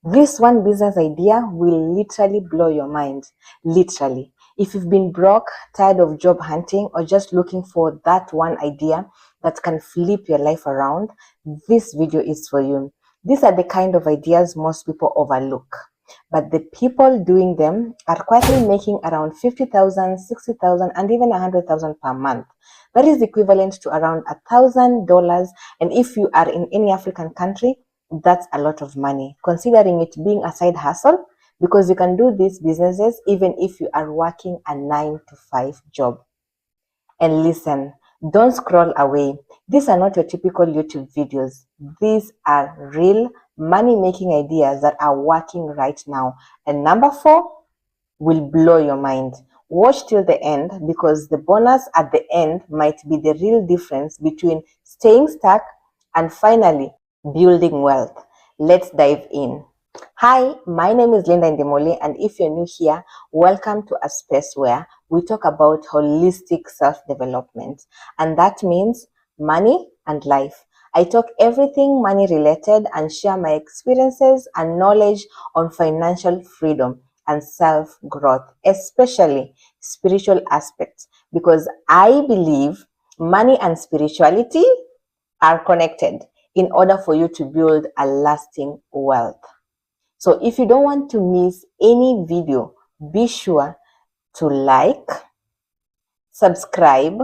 This one business idea will literally blow your mind. Literally. If you've been broke, tired of job hunting, or just looking for that one idea that can flip your life around, this video is for you. These are the kind of ideas most people overlook. But the people doing them are quietly making around 50,000, 60,000, and even 100,000 per month. That is equivalent to around $1,000. And if you are in any African country, that's a lot of money, considering it being a side hustle, because you can do these businesses even if you are working a 9 to 5 job. And listen, don't scroll away. These are not your typical YouTube videos. These are real money-making ideas that are working right now. And number 4 will blow your mind. Watch till the end, because the bonus at the end might be the real difference between staying stuck and finally building wealth. Let's dive in. Hi, my name is Lindah Indimuli, and if you're new here, welcome to a space where we talk about holistic self-development, and that means money and life. I talk everything money related and share my experiences and knowledge on financial freedom and self-growth, especially spiritual aspects, because I believe money and spirituality are connected in order for you to build a lasting wealth. So if you don't want to miss any video, be sure to like, subscribe,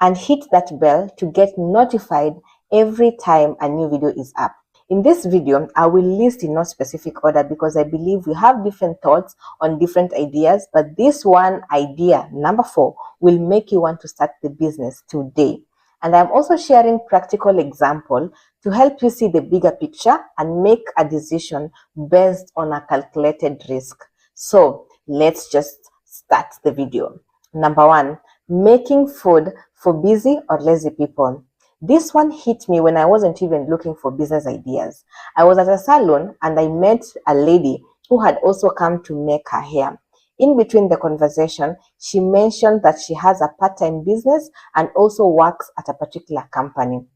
and hit that bell to get notified every time a new video is up. In this video, I will list in no specific order because I believe we have different thoughts on different ideas, but this one idea, number 4, will make you want to start the business today. And I'm also sharing practical example to help you see the bigger picture and make a decision based on a calculated risk. So let's just start the video. Number 1, making food for busy or lazy people. This one hit me when I wasn't even looking for business ideas. I was at a salon and I met a lady who had also come to make her hair. In between the conversation, she mentioned that she has a part-time business and also works at a particular company.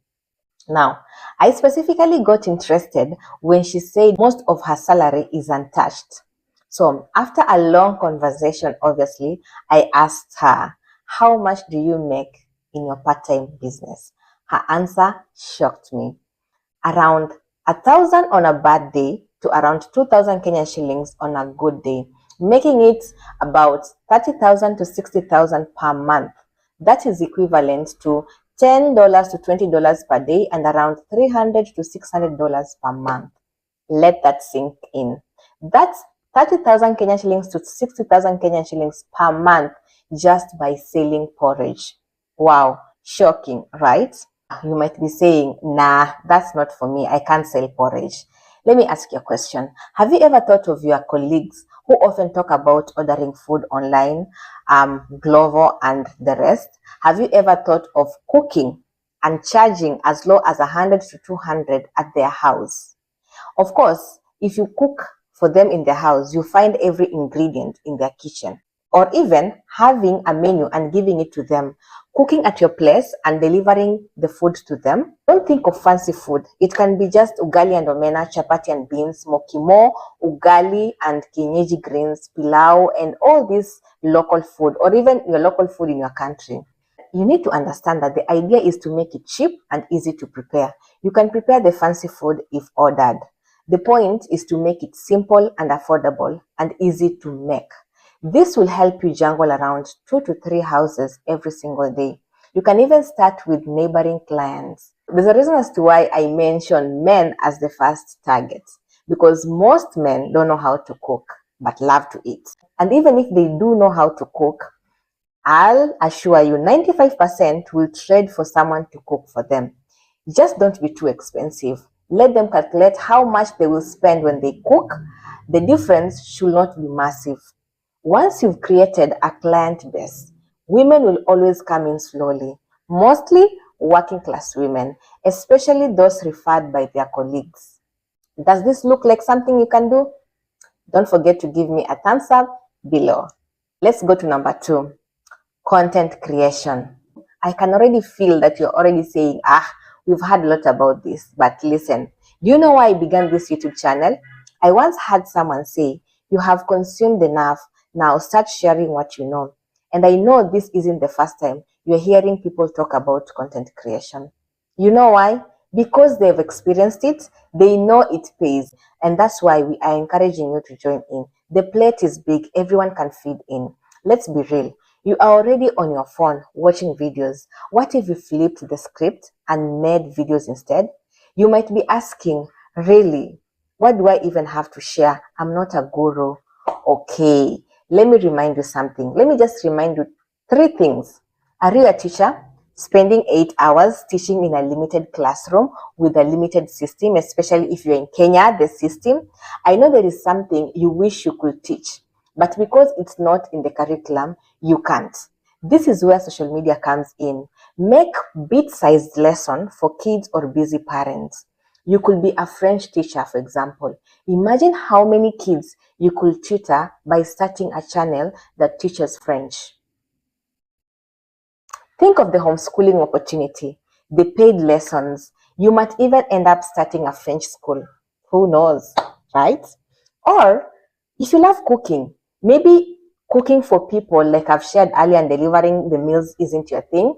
Now, I specifically got interested when she said most of her salary is untouched. So after a long conversation, obviously, I asked her, how much do you make in your part-time business? Her answer shocked me. Around 1,000 on a bad day to around 2,000 Kenyan shillings on a good day, making it about 30,000 to 60,000 per month. That is equivalent to $10 to $20 per day and around $300 to $600 per month. Let that sink in. That's 30,000 Kenyan shillings to 60,000 Kenyan shillings per month just by selling porridge. Wow, shocking, right? You might be saying, nah, that's not for me. I can't sell porridge. Let me ask you a question. Have you ever thought of your colleagues who often talk about ordering food online, Glovo and the rest? Have you ever thought of cooking and charging as low as 100 to 200 at their house? Of course, if you cook for them in their house, you find every ingredient in their kitchen. Or even having a menu and giving it to them, cooking at your place and delivering the food to them. Don't think of fancy food. It can be just ugali and omena, chapati and beans, mokimo, ugali and kienyeji greens, pilau, and all this local food, or even your local food in your country. You need to understand that the idea is to make it cheap and easy to prepare. You can prepare the fancy food if ordered. The point is to make it simple and affordable and easy to make. This will help you juggle around 2 to 3 houses every single day. You can even start with neighboring clients. There's a reason as to why I mention men as the first target, because most men don't know how to cook but love to eat. And even if they do know how to cook, I'll assure you 95% will trade for someone to cook for them. Just don't be too expensive. Let them calculate how much they will spend when they cook. The difference should not be massive. Once you've created a client base, women will always come in slowly, mostly working class women, especially those referred by their colleagues. Does this look like something you can do? Don't forget to give me a thumbs up below. Let's go to number 2, content creation. I can already feel that you're already saying, we've heard a lot about this, but listen, do you know why I began this YouTube channel? I once had someone say, "You have consumed enough, now start sharing what you know." And I know this isn't the first time you're hearing people talk about content creation. You know why? Because they've experienced it, they know it pays, and that's why we are encouraging you to join in. The plate is big, everyone can feed in. Let's be real. You are already on your phone watching videos. What if you flipped the script and made videos instead? You might be asking, really? What do I even have to share? I'm not a guru. Okay, let me remind you something. Let me just remind you three things. Are you a teacher? Spending 8 hours teaching in a limited classroom with a limited system, especially if you're in Kenya, the system. I know there is something you wish you could teach, but because it's not in the curriculum, you can't. This is where social media comes in. Make bit-sized lesson for kids or busy parents. You could be a French teacher, for example. Imagine how many kids you could tutor by starting a channel that teaches French. Think of the homeschooling opportunity, the paid lessons. You might even end up starting a French school. Who knows, right? Or if you love cooking, maybe cooking for people, like I've shared earlier, and delivering the meals isn't your thing.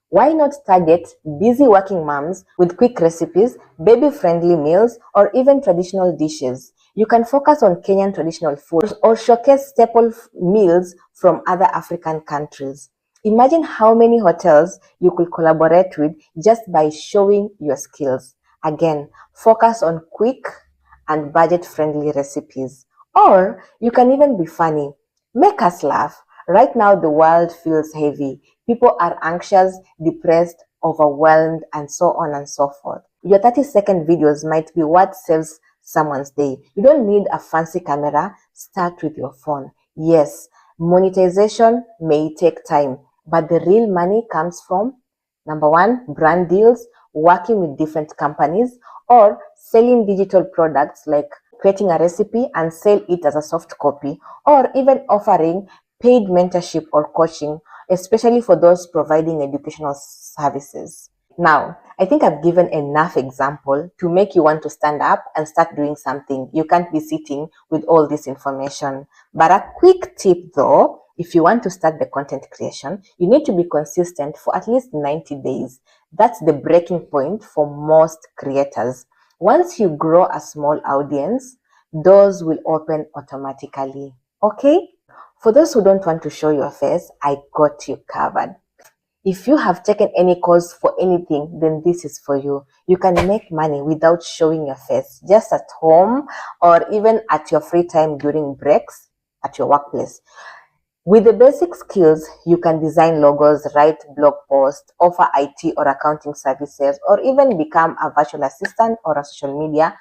Why not target busy working moms with quick recipes, baby-friendly meals, or even traditional dishes? You can focus on Kenyan traditional food or showcase staple meals from other African countries. Imagine how many hotels you could collaborate with just by showing your skills. Again, focus on quick and budget-friendly recipes. Or you can even be funny. Make us laugh. Right now, the world feels heavy. People are anxious, depressed, overwhelmed, and so on and so forth. Your 30-second videos might be what saves someone's day. You don't need a fancy camera. Start with your phone. Yes, monetization may take time, but the real money comes from number one, brand deals, working with different companies, or selling digital products like creating a recipe and sell it as a soft copy, or even offering paid mentorship or coaching, especially for those providing educational services. Now, I think I've given enough example to make you want to stand up and start doing something. You can't be sitting with all this information. But a quick tip though, if you want to start the content creation, you need to be consistent for at least 90 days. That's the breaking point for most creators. Once you grow a small audience, doors will open automatically. Okay? For those who don't want to show your face, I got you covered. If you have taken any course for anything, then this is for you. You can make money without showing your face, just at home or even at your free time during breaks at your workplace. With the basic skills, you can design logos, write blog posts, offer IT or accounting services, or even become a virtual assistant or a social media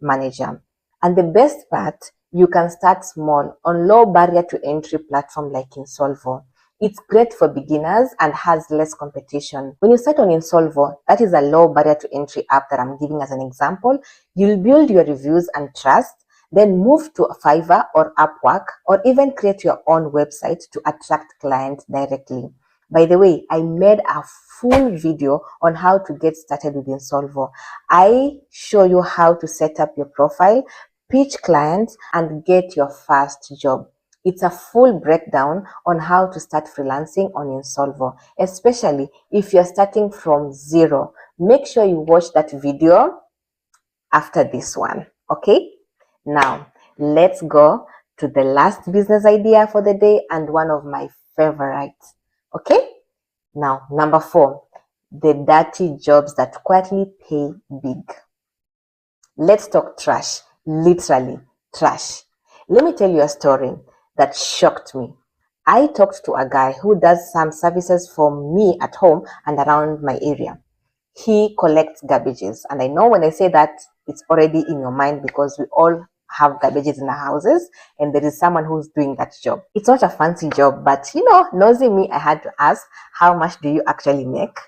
manager. And the best part, you can start small on low barrier to entry platform like Insolvo. It's great for beginners and has less competition. When you start on Insolvo, that is a low barrier to entry app that I'm giving as an example. You'll build your reviews and trust, then move to Fiverr or Upwork, or even create your own website to attract clients directly. By the way, I made a full video on how to get started with Insolvo. I show you how to set up your profile, pitch clients, and get your first job. It's a full breakdown on how to start freelancing on Insolvo, especially if you're starting from zero. Make sure you watch that video after this one, okay? Now, let's go to the last business idea for the day and one of my favorites, okay? Now, number 4, the dirty jobs that quietly pay big. Let's talk trash, literally trash. Let me tell you a story that shocked me. I talked to a guy who does some services for me at home and around my area. He collects garbages, and I know when I say that, it's already in your mind because we all have garbages in our houses and there is someone who's doing that job. It's not a fancy job, but nosy me, I had to ask, how much do you actually make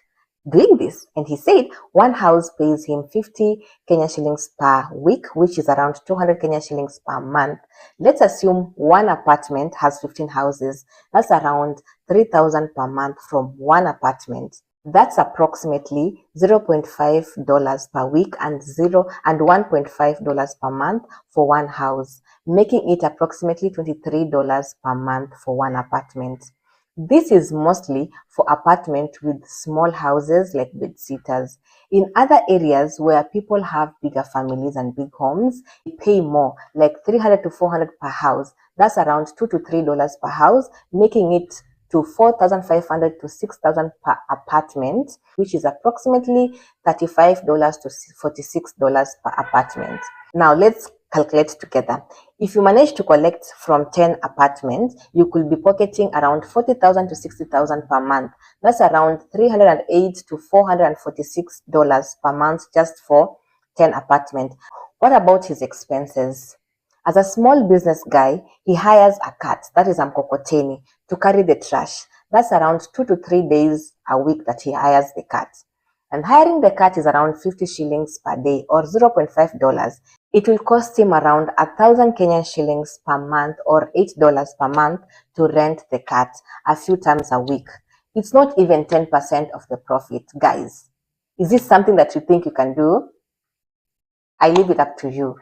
doing this? And he said one house pays him 50 Kenya shillings per week, which is around 200 Kenya shillings per month. Let's assume one apartment has 15 houses. That's around 3,000 per month from one apartment. That's approximately $0.5 per week and $1.5 per month for one house, making it approximately $23 per month for one apartment. This is mostly for apartments with small houses like bedsitters. In other areas where people have bigger families and big homes, they pay more, like $300 to $400 per house. That's around $2 to $3 per house, making it to $4,500 to $6,000 per apartment, which is approximately $35 to $46 per apartment. Now let's calculate together. If you manage to collect from 10 apartments, you could be pocketing around $40,000 to $60,000 per month. That's around $308 to $446 per month just for 10 apartments. What about his expenses? As a small business guy, he hires a cat, that is mkokoteni, to carry the trash. That's around 2 to 3 days a week that he hires the cat. And hiring the cat is around 50 shillings per day or $0.5. It will cost him around 1,000 Kenyan shillings per month or $8 per month to rent the cat a few times a week. It's not even 10% of the profit, guys. Is this something that you think you can do? I leave it up to you.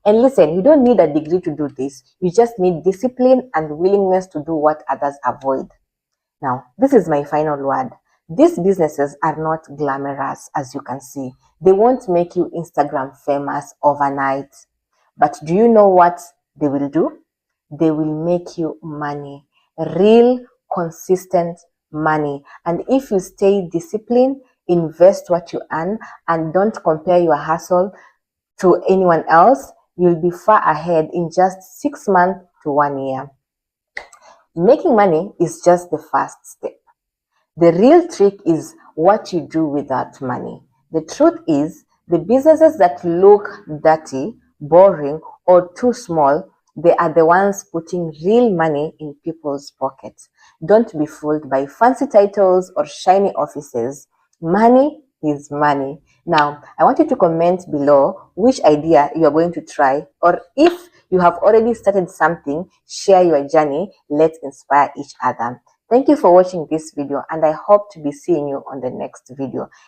And listen, you don't need a degree to do this. You just need discipline and willingness to do what others avoid. Now, this is my final word. These businesses are not glamorous, as you can see. They won't make you Instagram famous overnight. But do you know what they will do? They will make you money, real, consistent money. And if you stay disciplined, invest what you earn, and don't compare your hustle to anyone else, you'll be far ahead in just 6 months to 1 year. Making money is just the first step. The real trick is what you do with that money. The truth is, the businesses that look dirty, boring, or too small, they are the ones putting real money in people's pockets. Don't be fooled by fancy titles or shiny offices. Money is money. Now, I want you to comment below which idea you are going to try, or if you have already started something, share your journey. Let's inspire each other. Thank you for watching this video, and I hope to be seeing you on the next video.